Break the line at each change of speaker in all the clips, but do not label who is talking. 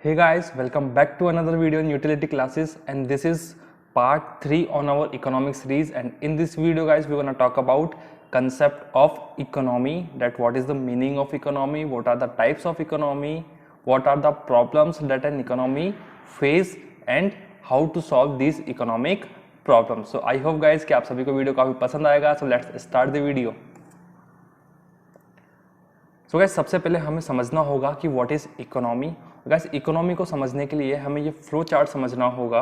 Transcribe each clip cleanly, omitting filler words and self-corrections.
Hey guys, welcome back to another video in utility classes, and this is part 3 on our economic series. And in this video guys, we're going to talk about concept of economy, that what is the meaning of economy, what are the types of economy, what are the problems that an economy face and how to solve these economic problems. So I hope guys कि आप सभी को video काफी पसंद आएगा. So let's start the video. So guys सबसे पहले हमें समझना होगा कि what is economy. Guys economy को समझने के लिए हमें ये फ्लो चार्ट समझना होगा.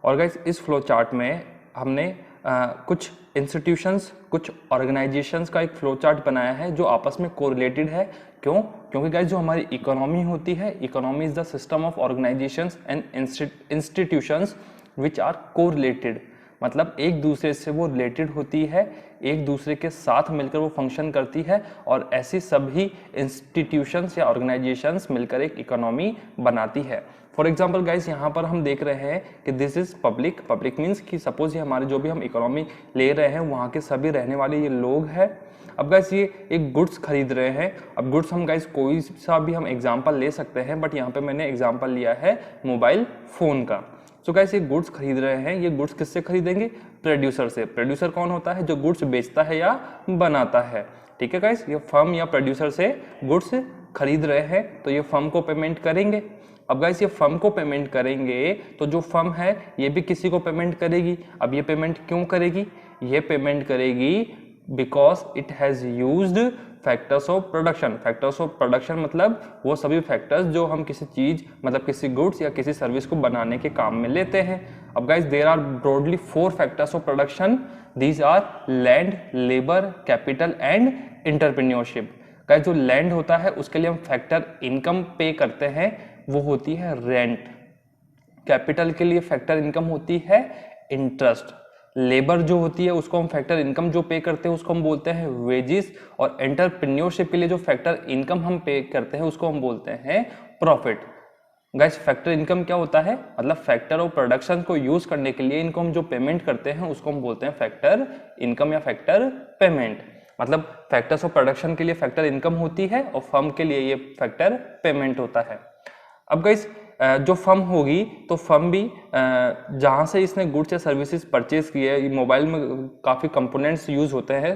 और गाइस इस फ्लो चार्ट में हमने कुछ इंस्टीट्यूशंस, कुछ ऑर्गेनाइजेशंस का एक फ्लो चार्ट बनाया है जो आपस में कोरिलेटेड है. क्यों? क्योंकि गाइस जो हमारी इकोनॉमी होती है, economy is the system of organizations and institutions which are correlated. मतलब एक दूसरे से वो रिलेटेड होती है, एक दूसरे के साथ मिलकर वो फंक्शन करती है, और ऐसी सभी इंस्टीट्यूशंस या ऑर्गेनाइजेशंस मिलकर एक इकोनॉमी बनाती है. फॉर एग्जांपल गाइस यहाँ पर हम देख रहे हैं कि this is public. Public means कि सपोज ये हमारे जो भी हम इकोनॉमी ले रहे हैं वहाँ के सभी रहने वाले ये लोग हैं. अब गाइस ये एक गुड्स खरीद रहे हैं. अब गुड्स हम गाइस कोई सा भी हम एग्जाम्पल ले सकते हैं, बट यहाँ पे मैंने एग्जाम्पल लिया है मोबाइल फोन का. सो गाइस ये गुड्स खरीद रहे हैं. ये गुड्स किससे खरीदेंगे? प्रोड्यूसर से. प्रोड्यूसर कौन होता है? जो गुड्स बेचता है या बनाता है. ठीक है गाइस, ये फर्म या प्रोड्यूसर से गुड्स खरीद रहे हैं तो ये फर्म को पेमेंट करेंगे. अब गाइस ये फर्म को पेमेंट करेंगे तो जो फर्म है ये भी किसी को पेमेंट करेगी. अब ये पेमेंट क्यों करेगी? ये पेमेंट करेगी because it has used factors of production. Factors of production मतलब वो सभी फैक्टर्स जो हम किसी चीज मतलब किसी गुड्स या किसी सर्विस को बनाने के काम में लेते हैं. अब guys there are broadly 4 factors of production. These are land, labour, capital and entrepreneurship. Guys जो लैंड होता है उसके लिए हम फैक्टर इनकम पे करते हैं, वो होती है रेंट. कैपिटल के लिए फैक्टर इनकम होती है इंटरेस्ट. लेबर जो होती है उसको हम फैक्टर इनकम जो पे करते हैं उसको हम बोलते हैं वेजिस. और एंटरप्रेन्योरशिप के लिए जो फैक्टर इनकम हम पे करते हैं उसको हम बोलते हैं प्रॉफिट. गाइस फैक्टर इनकम क्या होता है? मतलब फैक्टर ऑफ प्रोडक्शन को यूज करने के लिए इनको हम जो पेमेंट करते हैं उसको हम बोलते हैं फैक्टर इनकम या फैक्टर पेमेंट. मतलब फैक्टर्स ऑफ प्रोडक्शन के लिए फैक्टर इनकम होती है और फर्म के लिए ये फैक्टर पेमेंट होता है. अब गाइस जो फर्म होगी तो फर्म भी जहाँ से इसने गुड्स या सर्विसेज परचेज किए है, मोबाइल में काफ़ी कंपोनेंट्स यूज होते हैं,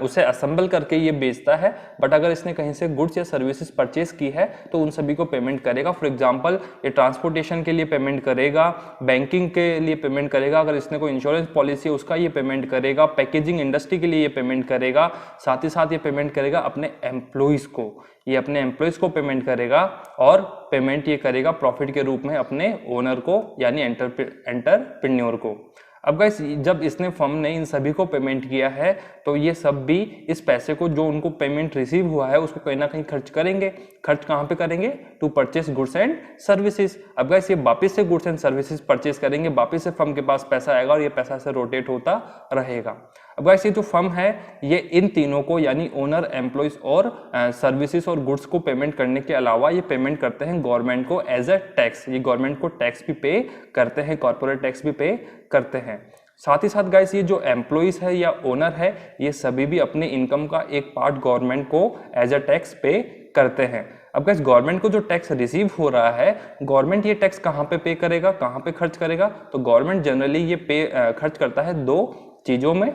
उसे असेंबल करके ये बेचता है. बट अगर इसने कहीं से गुड्स या सर्विसेज परचेज की है तो उन सभी को पेमेंट करेगा. फॉर एग्जांपल ये ट्रांसपोर्टेशन के लिए पेमेंट करेगा, बैंकिंग के लिए पेमेंट करेगा, अगर इसने कोई इंश्योरेंस पॉलिसी है उसका ये पेमेंट करेगा, पैकेजिंग इंडस्ट्री के लिए ये पेमेंट करेगा. साथ ही साथ ये पेमेंट करेगा अपने एम्प्लॉइज को. ये अपने एम्प्लॉइज को पेमेंट करेगा और पेमेंट ये करेगा प्रॉफिट के रूप में अपने ओनर को यानी एंटरप्रेन्योर को. अब गाइस जब इसने फर्म ने इन सभी को पेमेंट किया है तो ये सब भी इस पैसे को जो उनको पेमेंट रिसीव हुआ है उसको कहीं ना कहीं खर्च करेंगे. खर्च कहाँ पे करेंगे? To purchase goods and services. अब गाइस ये वापस से गुड्स एंड सर्विसेज परचेस करेंगे, वापस से फर्म के पास पैसा आएगा और ये पैसा से रोटेट होता रहेगा. अब गाइस ये जो फर्म है ये इन तीनों को यानी ओनर, एम्प्लॉइज और सर्विसेज और गुड्स को पेमेंट करने के अलावा ये पेमेंट करते हैं गवर्नमेंट को एज अ टैक्स. ये गवर्नमेंट को टैक्स भी पे करते हैं, कॉर्पोरेट टैक्स भी पे करते हैं. साथ ही साथ गाइस ये जो एम्प्लॉइज है या ओनर है ये सभी भी अपने इनकम का एक पार्ट गवर्नमेंट को एज अ टैक्स पे करते हैं. अब गाइस गवर्नमेंट को जो टैक्स रिसीव हो रहा है, गवर्नमेंट ये टैक्स कहाँ पे करेगा, कहाँ पे खर्च करेगा? तो गवर्नमेंट जनरली ये खर्च करता है 2 चीजों में.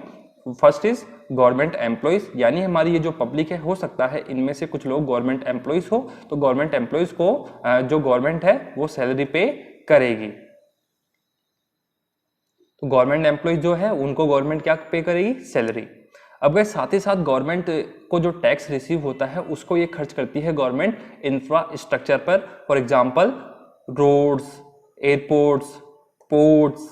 फर्स्ट इज गवर्नमेंट एम्प्लॉइज, यानी हमारी ये जो पब्लिक है हो सकता है इनमें से कुछ लोग गवर्नमेंट एम्प्लॉइज हो, तो गवर्नमेंट एम्प्लॉइज को जो गवर्नमेंट है वो सैलरी पे करेगी. तो गवर्नमेंट एम्प्लॉइज जो है उनको गवर्नमेंट क्या पे करेगी? सैलरी. अब गए साथ ही साथ गवर्नमेंट को जो टैक्स रिसीव होता है उसको ये खर्च करती है गवर्नमेंट इंफ्रास्ट्रक्चर पर. For example roads, airports, ports,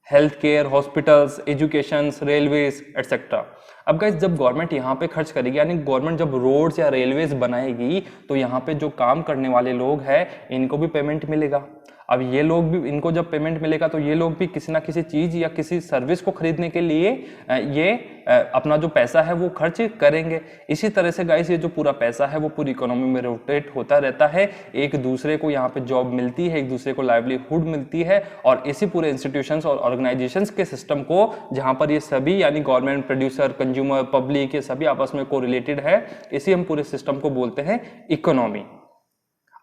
health care, hospitals, education, railways etcetera. अब गाइस जब गवर्नमेंट यहाँ पे खर्च करेगी यानी गवर्नमेंट जब रोड्स या रेलवेज बनाएगी तो यहाँ पे जो काम करने वाले लोग हैं इनको भी पेमेंट मिलेगा. अब ये लोग भी, इनको जब पेमेंट मिलेगा तो ये लोग भी किसी ना किसी चीज या किसी सर्विस को खरीदने के लिए ये अपना जो पैसा है वो खर्च करेंगे. इसी तरह से गाइस ये जो पूरा पैसा है वो पूरी इकोनॉमी में रोटेट होता रहता है. एक दूसरे को यहाँ पे जॉब मिलती है, एक दूसरे को लाइवलीहुड मिलती है, और इसी पूरे इंस्टीट्यूशंस और ऑर्गेनाइजेशंस के सिस्टम को जहाँ पर ये सभी यानी गवर्नमेंट, प्रोड्यूसर, कंज्यूमर, पब्लिक ये सभी आपस में को रिलेटेड है, इसी हम पूरे सिस्टम को बोलते हैं इकोनॉमी.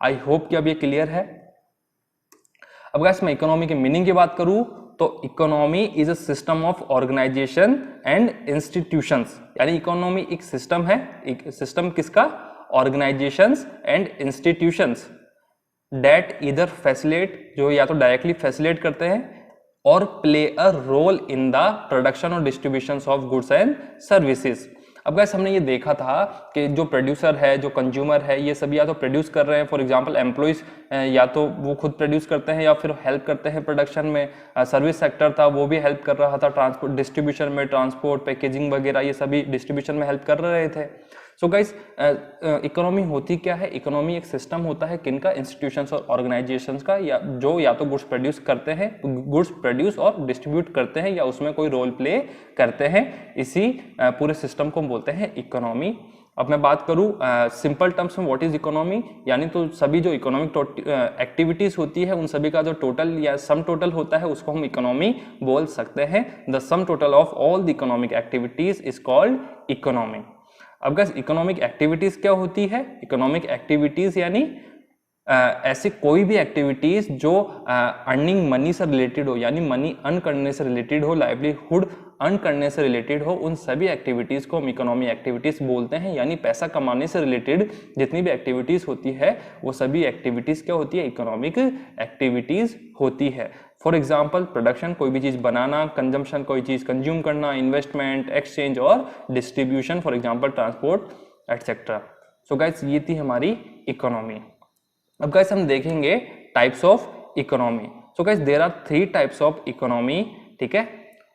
आई होप कि अब ये क्लियर है। अब गाइस मैं इकोनॉमी के मीनिंग की बात करूं तो economy is a system of organisation and institutions, यानी इकोनॉमी एक सिस्टम है। एक सिस्टम किसका? Organisations and institutions that either facilitate, जो या तो डायरेक्टली फैसिलिटेट करते हैं और play a role in the production और distribution of goods and services. अब गाइस हमने ये देखा था कि जो प्रोड्यूसर है, जो कंज्यूमर है, ये सभी या तो प्रोड्यूस कर रहे हैं, फॉर एग्जांपल एम्प्लॉइज या तो वो खुद प्रोड्यूस करते हैं या फिर हेल्प करते हैं प्रोडक्शन में। सर्विस सेक्टर था वो भी हेल्प कर रहा था ट्रांसपोर्ट डिस्ट्रीब्यूशन में, ट्रांसपोर्ट पैकेजिंग वगैरह ये सभी डिस्ट्रीब्यूशन में हेल्प कर रहे थे। सो गाइस इकोनॉमी होती क्या है? इकोनॉमी एक सिस्टम होता है किनका? इंस्टीट्यूशंस और ऑर्गेनाइजेशंस का, या तो गुड्स प्रोड्यूस करते हैं, गुड्स प्रोड्यूस और डिस्ट्रीब्यूट करते हैं या उसमें कोई रोल प्ले करते हैं। इसी पूरे सिस्टम को हम बोलते हैं इकोनॉमी। अब मैं बात करूं सिंपल टर्म्स में व्हाट इज इकोनॉमी, यानी तो सभी जो इकोनॉमिक एक्टिविटीज होती है उन सभी का जो टोटल या सम टोटल होता है उसको हम इकोनॉमी बोल सकते हैं। The sum total of all the economic activities is called economy. अब गाइस इकोनॉमिक एक्टिविटीज क्या होती है? इकोनॉमिक एक्टिविटीज यानी ऐसी कोई भी एक्टिविटीज जो अर्निंग मनी से रिलेटेड हो, यानी मनी अर्न करने से रिलेटेड हो, लाइवलीहुड अर्न करने से रिलेटेड हो, उन सभी एक्टिविटीज को हम इकोनॉमिक एक्टिविटीज बोलते हैं। यानी पैसा कमाने से रिलेटेड जितनी भी एक्टिविटीज होती है वो सभी एक्टिविटीज क्या होती है? इकोनॉमिक एक्टिविटीज होती है। फॉर एग्जाम्पल प्रोडक्शन, कोई भी चीज बनाना, कंजम्पशन, कोई चीज कंज्यूम करना, इन्वेस्टमेंट, एक्सचेंज और distribution, for example transport etcetera. So guys ये थी हमारी इकोनॉमी। अब गाइस हम देखेंगे types of economy. So guys there are 3 types of economy, ठीक है।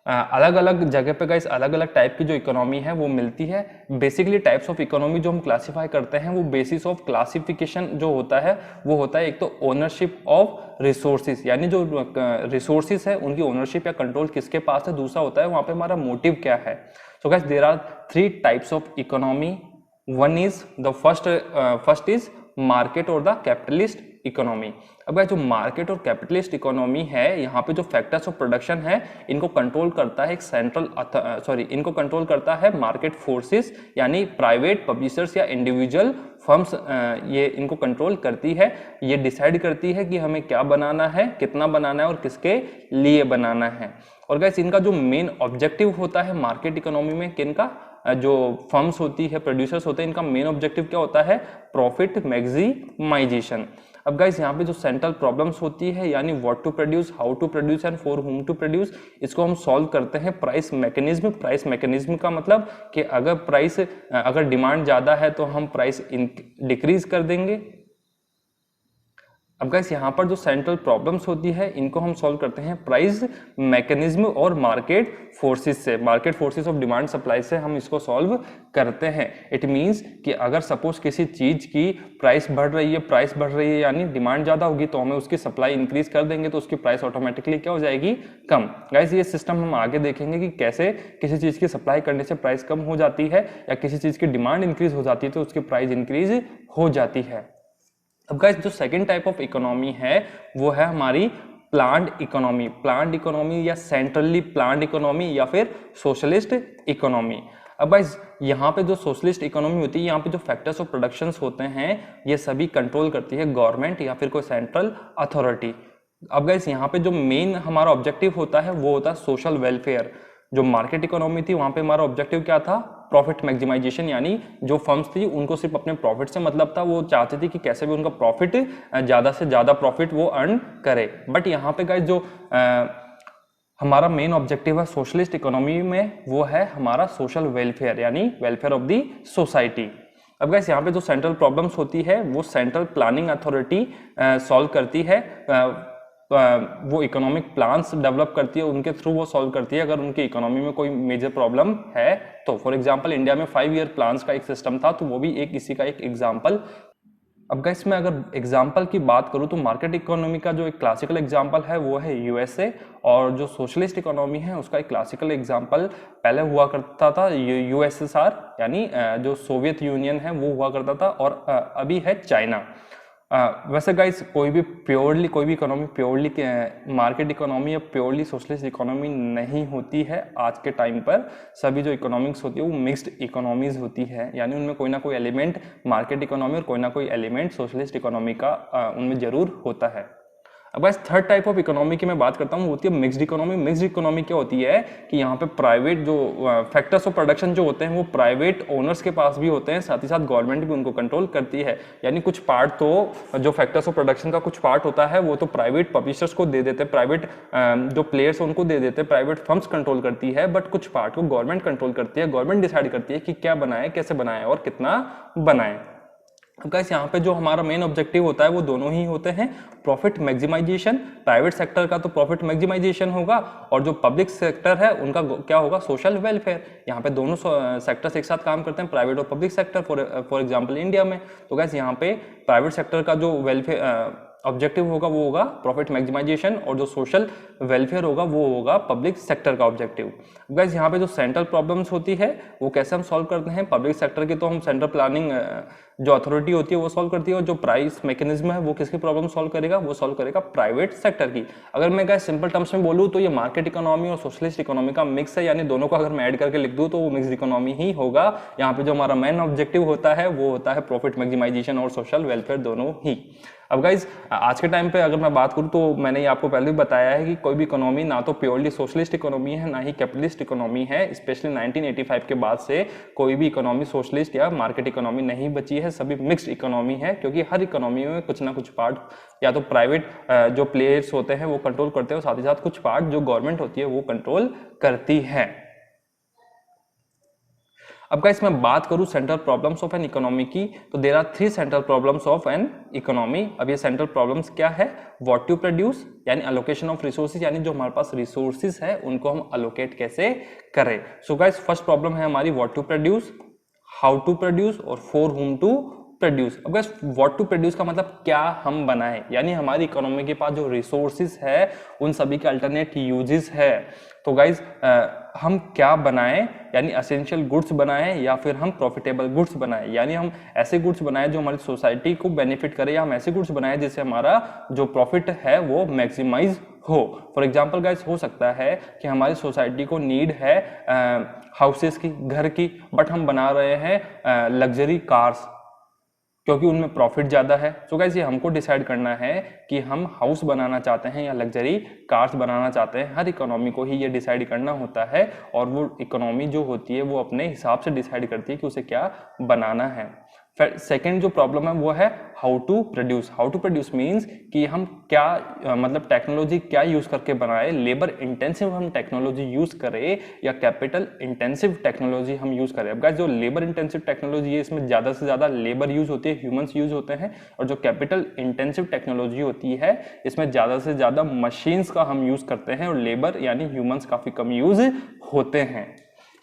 अलग अलग जगह पे गाइस अलग अलग टाइप की जो इकोनॉमी है वो मिलती है। बेसिकली टाइप्स ऑफ इकोनॉमी जो हम क्लासिफाई करते हैं वो बेसिस ऑफ क्लासिफिकेशन जो होता है वो होता है एक तो ओनरशिप ऑफ रिसोर्सेज, यानी जो रिसोर्सेज है उनकी ओनरशिप या कंट्रोल किसके पास है। दूसरा होता है वहां पे हमारा मोटिव क्या है। So guys there are 3 types of economy. One is the first is market और द कैपिटलिस्ट इकोनॉमी। अब गाइस जो मार्केट और कैपिटलिस्ट इकोनॉमी है यहाँ पे जो फैक्टर्स ऑफ प्रोडक्शन है इनको कंट्रोल करता है एक इनको कंट्रोल करता है मार्केट फोर्सेस, यानी प्राइवेट पब्लिशर्स या इंडिविजुअल फर्म्स, ये इनको कंट्रोल करती है। ये डिसाइड करती है कि हमें क्या बनाना है, कितना बनाना है और किसके लिए बनाना है। और गाइस इनका जो मेन ऑब्जेक्टिव होता है मार्केट इकोनॉमी में, किनका? जो फर्म्स होती है, प्रोड्यूसर्स होते हैं, इनका मेन ऑब्जेक्टिव क्या होता है? Profit maximisation. अब गाइस यहाँ पे जो सेंट्रल प्रॉब्लम्स होती है, यानी what to produce, how to produce and for whom to produce, इसको हम सॉल्व करते हैं प्राइस मैकेनिज्म। प्राइस मैकेनिज्म का मतलब कि अगर डिमांड ज्यादा है तो हम प्राइस डिक्रीज कर देंगे। अब गाइस यहाँ पर जो सेंट्रल प्रॉब्लम्स होती है इनको हम सॉल्व करते हैं प्राइस मैकेनिज्म और मार्केट फोर्सेस से, market forces of demand supply से हम इसको सॉल्व करते हैं। इट मींस कि अगर सपोज किसी चीज की प्राइस बढ़ रही है यानी डिमांड ज्यादा होगी तो हमें उसकी सप्लाई इंक्रीज कर देंगे तो उसकी प्राइस ऑटोमेटिकली क्या हो जाएगी? कम। गाइस ये सिस्टम हम आगे देखेंगे कि कैसे किसी चीज की सप्लाई करने से प्राइस कम हो जाती है या किसी चीज की डिमांड इंक्रीज हो जाती है तो उसकी प्राइस इंक्रीज हो जाती है। अब गाइस जो सेकंड टाइप ऑफ इकोनॉमी है वो है हमारी प्लान्ड इकोनॉमी। प्लान्ड इकोनॉमी या सेंट्रली प्लान्ड इकोनॉमी या फिर सोशलिस्ट इकोनॉमी। अब गाइस यहाँ पे जो सोशलिस्ट इकोनॉमी होती है यहाँ पे जो फैक्टर्स ऑफ प्रोडक्शंस होते हैं ये सभी कंट्रोल करती है गवर्नमेंट या फिर कोई सेंट्रल अथॉरिटी। अब गाइस यहाँ पे जो मेन हमारा ऑब्जेक्टिव होता है वो होता है सोशल वेलफेयर। जो मार्केट इकोनॉमी थी वहां पे हमारा ऑब्जेक्टिव क्या था? प्रॉफिट मैक्सिमाइजेशन, यानी जो फर्म्स थी उनको सिर्फ अपने प्रॉफिट से मतलब था, वो चाहते थे कि कैसे भी उनका प्रॉफिट ज्यादा से ज्यादा प्रॉफिट वो अर्न करे। बट यहाँ पे गाइस जो हमारा मेन ऑब्जेक्टिव है सोशलिस्ट इकोनॉमी में वो है हमारा सोशल वेलफेयर, यानी वेलफेयर ऑफ द सोसाइटी। अब गाइस यहाँ पे जो सेंट्रल प्रॉब्लम्स होती है वो सेंट्रल प्लानिंग अथॉरिटी सॉल्व करती है। वो इकोनॉमिक प्लान्स डेवलप करती है, उनके थ्रू वो सॉल्व करती है अगर उनकी इकोनॉमी में कोई मेजर प्रॉब्लम है तो। फॉर एग्जांपल इंडिया में 5 ईयर प्लान्स का एक सिस्टम था तो वो भी इसी का एक एग्जांपल। अब गाइस मैं अगर एग्जांपल की बात करूं तो मार्केट इकोनॉमी का जो एक क्लासिकल एग्जांपल है वो है यूएसए, और जो सोशलिस्ट इकोनॉमी है उसका एक क्लासिकल एग्जांपल पहले हुआ करता था यूएसएसआर, यानी जो सोवियत यूनियन है वो हुआ करता था, और अभी है चाइना। वैसे गाइस कोई भी इकोनॉमी प्योरली मार्केट इकोनॉमी या प्योरली सोशलिस्ट इकोनॉमी नहीं होती है। आज के टाइम पर सभी जो इकोनॉमिक्स होती है वो मिक्स्ड इकोनॉमीज होती है, यानी उनमें कोई ना कोई एलिमेंट मार्केट इकोनॉमी और कोई ना कोई एलिमेंट सोशलिस्ट इकोनॉमी का उनमें जरूर होता है। अब guys third type of economy की मैं बात करता हूँ, होती है मिक्स्ड इकोनॉमी। मिक्स्ड इकोनॉमी क्या होती है कि यहाँ पे प्राइवेट जो फैक्टर्स ऑफ प्रोडक्शन जो होते हैं वो प्राइवेट ओनर्स के पास भी होते हैं, साथ ही साथ गवर्नमेंट भी उनको कंट्रोल करती है। यानी कुछ पार्ट तो जो फैक्टर्स ऑफ प्रोडक्शन का कुछ पार्ट होता है वो तो प्राइवेट पब्लिशर्स को दे देते हैं, प्राइवेट जो प्लेयर्स उनको दे देते हैं, प्राइवेट फर्म्स कंट्रोल करती है, बट कुछ पार्ट को गवर्नमेंट कंट्रोल करती है। गवर्नमेंट डिसाइड करती है कि क्या बनाए, कैसे बनाए और कितना बनाए। अब गाइस यहाँ पे जो हमारा मेन ऑब्जेक्टिव होता है वो दोनों ही होते हैं, प्रॉफिट मैक्सिमाइजेशन। प्राइवेट सेक्टर का तो प्रॉफिट मैक्सिमाइजेशन होगा और जो पब्लिक सेक्टर है उनका क्या होगा, सोशल वेलफेयर। यहाँ पे दोनों सेक्टर्स एक साथ काम करते हैं, प्राइवेट और public sector. For example India में तो गाइस यहाँ पे प्राइवेट सेक्टर का जो वेलफेयर ऑब्जेक्टिव होगा वो होगा प्रॉफिट मैक्सिमाइजेशन, और जो सोशल वेलफेयर होगा वो होगा पब्लिक सेक्टर का ऑब्जेक्टिव। गाइस यहाँ पे जो सेंट्रल प्रॉब्लम्स होती है वो कैसे हम सॉल्व करते हैं, पब्लिक सेक्टर की तो हम सेंट्रल प्लानिंग जो अथॉरिटी होती है वो सॉल्व करती है, और जो प्राइस मैकेनिज्म है वो किसकी प्रॉब्लम सॉल्व करेगा, वो सॉल्व करेगा प्राइवेट सेक्टर की। अगर मैं गाइस सिंपल टर्म्स में बोलूँ तो ये मार्केट इकोनॉमी और सोशलिस्ट इकोनॉमी का मिक्स है, यानी दोनों को अगर मैं ऐड करके लिख दूँ तो वो मिक्स इकोनॉमी ही होगा। यहाँ पे जो हमारा मेन ऑब्जेक्टिव होता है वो होता है प्रॉफिट मैक्सिमाइजेशन और सोशल वेलफेयर दोनों ही। अब गाइज आज के टाइम पे अगर मैं बात करूं तो मैंने आपको पहले भी बताया है कि कोई भी इकोनॉमी ना तो प्योरली सोशलिस्ट इकोनॉमी है ना ही कैपिटलिस्ट इकोनॉमी है। स्पेशली 1985 के बाद से कोई भी इकोनॉमी सोशलिस्ट या मार्केट इकोनॉमी नहीं बची है, सभी मिक्स्ड इकोनॉमी है, क्योंकि हर इकोनॉमी में कुछ ना कुछ पार्ट या तो प्राइवेट जो प्लेयर्स होते हैं वो कंट्रोल करते हैं, और साथ ही साथ कुछ पार्ट जो गवर्नमेंट होती है वो कंट्रोल करती है। अब गाइस मैं बात करूं central problems of an economy की, तो there are 3 central problems of an economy. अब ये सेंट्रल प्रॉब्लम्स क्या है, व्हाट टू प्रोड्यूस यानी अलोकेशन ऑफ रिसोर्सेज, यानी जो हमारे पास रिसोर्सेज है उनको हम अलोकेट कैसे करें। सो गाइस फर्स्ट प्रॉब्लम है हमारी what to produce, how to produce और फॉर हुम टू प्रोड्यूस। अब गाइस व्हाट टू प्रोड्यूस का मतलब क्या हम बनाएं, यानी हमारी इकोनॉमी के पास जो रिसोर्सेज है उन सभी के अल्टरनेट यूजेस है। तो गाइस हम क्या बनाएं, यानी एसेंशियल गुड्स बनाएं या फिर हम प्रॉफिटेबल गुड्स बनाएं, यानी हम ऐसे गुड्स बनाएं जो हमारी सोसाइटी को बेनिफिट करे, या हम ऐसे गुड्स बनाएं जिससे हमारा जो प्रॉफिट है वो मैक्सिमाइज हो। फॉर एग्जाम्पल गाइस हो सकता है कि हमारी सोसाइटी को नीड है हाउसेस की, घर की, बट हम बना रहे हैं लग्जरी कार्स क्योंकि उनमें प्रॉफिट ज़्यादा है। सो गाइस ये हमको डिसाइड करना है कि हम हाउस बनाना चाहते हैं या लग्जरी कार्स बनाना चाहते हैं। हर इकोनॉमी को ही ये डिसाइड करना होता है, और वो इकोनॉमी जो होती है वो अपने हिसाब से डिसाइड करती है कि उसे क्या बनाना है। फिर सेकेंड जो प्रॉब्लम है वो है how to produce. How to produce means कि हम क्या मतलब टेक्नोलॉजी क्या यूज करके बनाए, लेबर इंटेंसिव हम टेक्नोलॉजी यूज करें या कैपिटल इंटेंसिव टेक्नोलॉजी हम यूज करें। अब गाइस जो लेबर इंटेंसिव टेक्नोलॉजी है इसमें ज्यादा से ज्यादा लेबर यूज होती है, ह्यूमंस यूज होते हैं, और जो कैपिटल इंटेंसिव टेक्नोलॉजी होती है इसमें ज्यादा से ज्यादा मशीन्स का हम यूज करते हैं, और लेबर यानी ह्यूमंस काफी कम यूज होते हैं।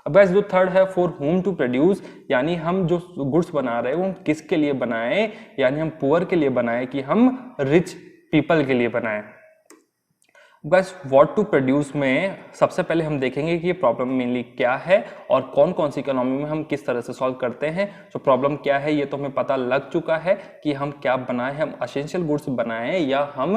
अब गाइस जो थर्ड है फॉर होम टू प्रोड्यूस, यानी हम जो गुड्स बना रहे हैं वो हम किसके लिए बनाएं, यानी हम पुअर के लिए बनाएं कि हम रिच पीपल के लिए बनाएं। गाइस व्हाट टू प्रोड्यूस में सबसे पहले हम देखेंगे कि ये प्रॉब्लम मेनली क्या है और कौन कौन सी इकोनॉमी में हम किस तरह से सॉल्व करते हैं। तो प्रॉब्लम क्या है ये तो हमें पता लग चुका है कि हम क्या बनाएं, हम एसेंशियल गुड्स बनाएं या हम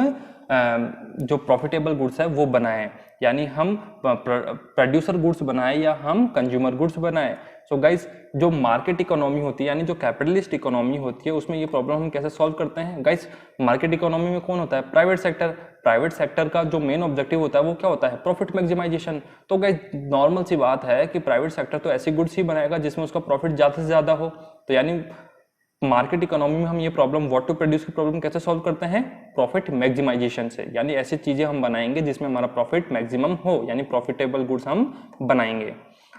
जो प्रॉफिटेबल गुड्स है वो बनाएं, यानी हम प्रोड्यूसर गुड्स बनाएं या हम कंज्यूमर गुड्स बनाएं। सो गाइस जो मार्केट इकोनॉमी होती है यानी जो कैपिटलिस्ट इकोनॉमी होती है उसमें ये प्रॉब्लम हम कैसे सॉल्व करते हैं। गाइस मार्केट इकोनॉमी में कौन होता है, प्राइवेट सेक्टर। प्राइवेट सेक्टर का जो मेन ऑब्जेक्टिव होता है वो क्या होता है, प्रॉफिट मैक्सिमाइजेशन। तो गाइस नॉर्मल सी बात है कि प्राइवेट सेक्टर तो ऐसी गुड्स ही बनाएगा जिसमें उसका प्रॉफिट ज्यादा से ज्यादा हो। तो यानी मार्केट इकोनॉमी में हम ये प्रॉब्लम व्हाट टू प्रोड्यूस की प्रॉब्लम कैसे सॉल्व करते हैं, प्रॉफिट मैक्सिमाइजेशन से, यानी ऐसी चीजें हम बनाएंगे जिसमें हमारा प्रॉफिट मैक्सिमम हो, यानी प्रॉफिटेबल गुड्स हम बनाएंगे।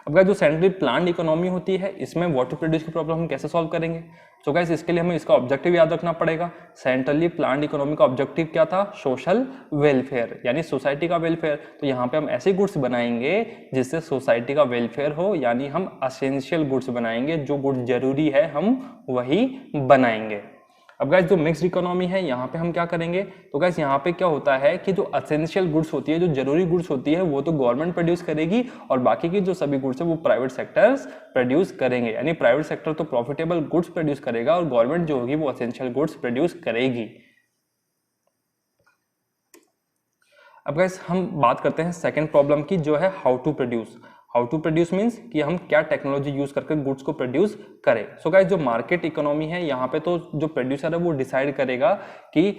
अब गाइस जो सेंट्रली प्लान्ड इकोनॉमी होती है इसमें व्हाट टू प्रोड्यूस की प्रॉब्लम हम कैसे सॉल्व करेंगे। सो गाइस इसके लिए हमें इसका ऑब्जेक्टिव याद रखना पड़ेगा। सेंट्रली प्लान्ड इकोनॉमी का ऑब्जेक्टिव क्या था, सोशल वेलफेयर, यानी सोसाइटी का वेलफेयर। तो यहाँ पे हम ऐसे गुड्स बनाएंगे जिससे सोसाइटी का वेलफेयर हो, यानी हम एसेंशियल गुड्स बनाएंगे, जो गुड्स जरूरी है हम वही बनाएंगे। अब गाइस जो मिक्स्ड इकोनॉमी है यहाँ पे हम क्या करेंगे, तो गाइस यहाँ पे क्या होता है कि जो असेंशियल गुड्स होती है, जो जरूरी गुड्स होती है, वो तो गवर्नमेंट प्रोड्यूस करेगी और बाकी की जो सभी गुड्स है वो प्राइवेट सेक्टर्स प्रोड्यूस करेंगे। यानी प्राइवेट सेक्टर तो प्रॉफिटेबल गुड्स प्रोड्यूस करेगा और गवर्नमेंट जो होगी वो असेंशियल गुड्स प्रोड्यूस करेगी। अब गाइस हम बात करते हैं सेकंड प्रॉब्लम की, जो है how to produce. How to produce means कि हम क्या टेक्नोलॉजी यूज करके गुड्स को प्रोड्यूस करें। सो गाइस जो मार्केट इकोनॉमी है यहाँ पे तो जो प्रोड्यूसर है वो डिसाइड करेगा कि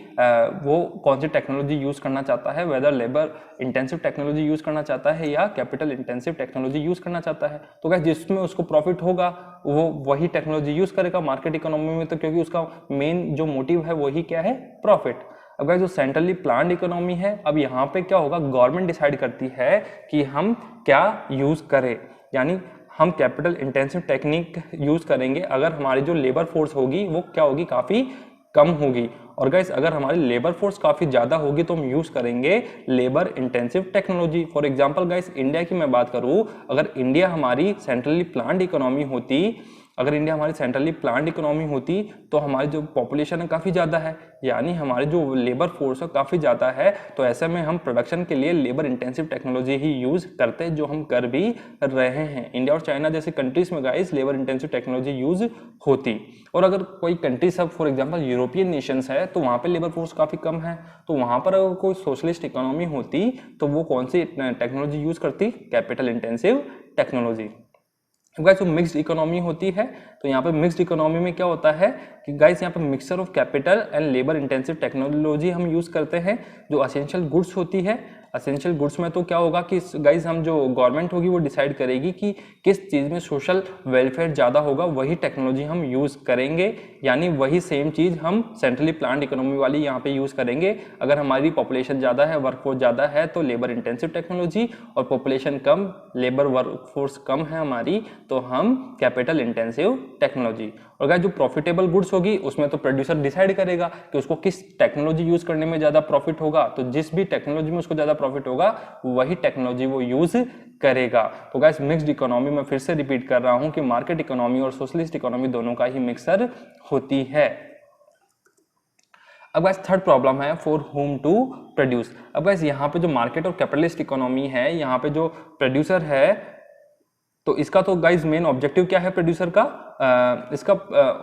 वो कौन सी टेक्नोलॉजी यूज करना चाहता है, whether labour intensive technology use करना चाहता है या कैपिटल इंटेंसिव टेक्नोलॉजी यूज करना चाहता है। तो गाइस जिसमें उसको प्रॉफिट होगा वो वही टेक्नोलॉजी यूज करेगा मार्केट इकोनॉमी में, तो क्योंकि उसका मेन जो मोटिव है वही क्या है, प्रॉफिट। अब गाइस जो सेंट्रली प्लान्ड इकोनॉमी है, अब यहाँ पे क्या होगा, गवर्नमेंट डिसाइड करती है कि हम क्या यूज करें, यानी हम कैपिटल इंटेंसिव टेक्निक यूज करेंगे अगर हमारी जो लेबर फोर्स होगी वो क्या होगी, काफी कम होगी। और गाइस अगर हमारी लेबर फोर्स काफी ज्यादा होगी तो हम यूज करेंगे labour intensive technology. For example guys India की मैं बात करूं, अगर इंडिया हमारी सेंट्रली प्लान्ड इकोनॉमी होती, अगर इंडिया हमारी सेंट्रली प्लान्ड इकोनॉमी होती तो हमारी जो पॉपुलेशन है काफ़ी ज़्यादा है, यानी हमारी जो लेबर फोर्स है काफ़ी ज़्यादा है, तो ऐसे में हम प्रोडक्शन के लिए लेबर इंटेंसिव टेक्नोलॉजी ही यूज़ करते हैं, जो हम कर भी रहे हैं। इंडिया और चाइना जैसे कंट्रीज में guys labour intensive technology use होती। और अगर कोई कंट्री सब फॉर एग्जाम्पल यूरोपियन नेशंस है तो वहाँ पर लेबर फोर्स काफ़ी कम है, तो वहाँ पर अगर कोई सोशलिस्ट इकोनॉमी होती तो वो कौन सी टेक्नोलॉजी यूज़ करती, कैपिटल इंटेंसिव टेक्नोलॉजी। गाइस जो मिक्स्ड इकोनॉमी होती है तो यहाँ पे मिक्स्ड इकोनॉमी में क्या होता है कि गाइस यहाँ पे mixture of capital and labour intensive technology हम यूज करते हैं। जो असेंशियल गुड्स होती है, असेंशियल गुड्स में तो क्या होगा कि गाइस हम जो गवर्नमेंट होगी वो डिसाइड करेगी कि किस चीज़ में सोशल वेलफेयर ज़्यादा होगा, वही टेक्नोलॉजी हम यूज़ करेंगे, यानी वही सेम चीज़ हम सेंट्रली प्लान्ड इकोनॉमी वाली यहाँ पे यूज़ करेंगे। अगर हमारी पॉपुलेशन ज़्यादा है, वर्कफोर्स ज़्यादा है तो लेबर इंटेंसिव टेक्नोलॉजी, और पॉपुलेशन कम, लेबर वर्कफोर्स कम है हमारी तो हम कैपिटल इंटेंसिव टेक्नोलॉजी। और गाइस जो प्रॉफिटेबल गुड्स होगी उसमें तो प्रोड्यूसर डिसाइड करेगा कि उसको किस टेक्नोलॉजी यूज करने में ज़्यादा प्रॉफिट होगा, तो जिस भी टेक्नोलॉजी में उसको ज़्यादा प्रॉफिट होगा वही टेक्नोलॉजी वो यूज करेगा। तो गाइस मिक्स्ड इकोनॉमी में फिर से रिपीट कर रहा हूं कि मार्केट इकोनॉमी और सोशलिस्ट इकोनॉमी दोनों का ही मिक्सर होती है। अब गाइस थर्ड प्रॉब्लम है फॉर होम टू प्रोड्यूस। अब गाइस यहाँ पे जो मार्केट और कैपिटलिस्ट इकोनॉमी है, यहाँ पे जो प्रोड्यूसर है तो इसका तो गाइस मेन ऑब्जेक्टिव क्या है प्रोड्यूसर का, इसका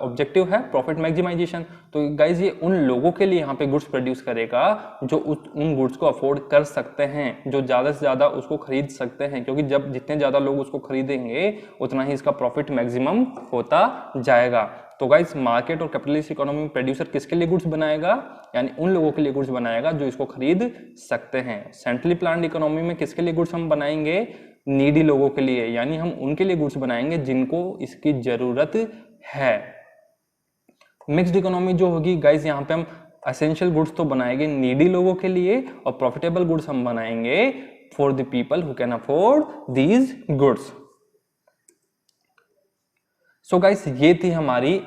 ऑब्जेक्टिव है प्रॉफिट मैक्सिमाइजेशन। तो गाइस ये उन लोगों के लिए यहाँ पे गुड्स प्रोड्यूस करेगा जो उन गुड्स को अफोर्ड कर सकते हैं, जो ज़्यादा से ज़्यादा उसको खरीद सकते हैं, क्योंकि जब जितने ज़्यादा लोग उसको खरीदेंगे उतना ही इसका प्रॉफिट मैक्सिमम होता जाएगा। तो गाइस मार्केट और कैपिटलिस्ट इकोनॉमी में प्रोड्यूसर किसके लिए गुड्स बनाएगा, यानी उन लोगों के लिए गुड्स बनाएगा जो इसको खरीद सकते हैं। सेंट्रली प्लान्ड इकोनॉमी में किसके लिए गुड्स हम बनाएंगे, नीडी लोगों के लिए, यानी हम उनके लिए गुड्स बनाएंगे जिनको इसकी जरूरत है। मिक्स्ड इकोनॉमी जो होगी गाइस यहाँ पे हम एसेंशियल गुड्स तो बनाएंगे नीडी लोगों के लिए और प्रॉफिटेबल गुड्स हम बनाएंगे for the people who can afford these goods. So guys ये थी हमारी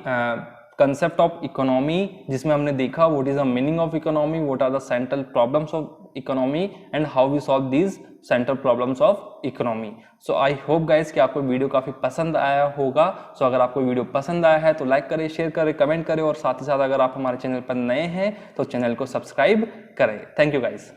कंसेप्ट ऑफ इकोनॉमी, जिसमें हमने देखा what is the meaning of economy, what are the central problems of economy and how we solve these central problems of economy. So I hope guys कि आपको video काफी पसंद आया होगा। सो अगर आपको वीडियो पसंद आया है तो लाइक करें, शेयर करें, कमेंट करें और साथ ही साथ अगर आप हमारे चैनल पर नए हैं तो चैनल को सब्सक्राइब करें। Thank you guys.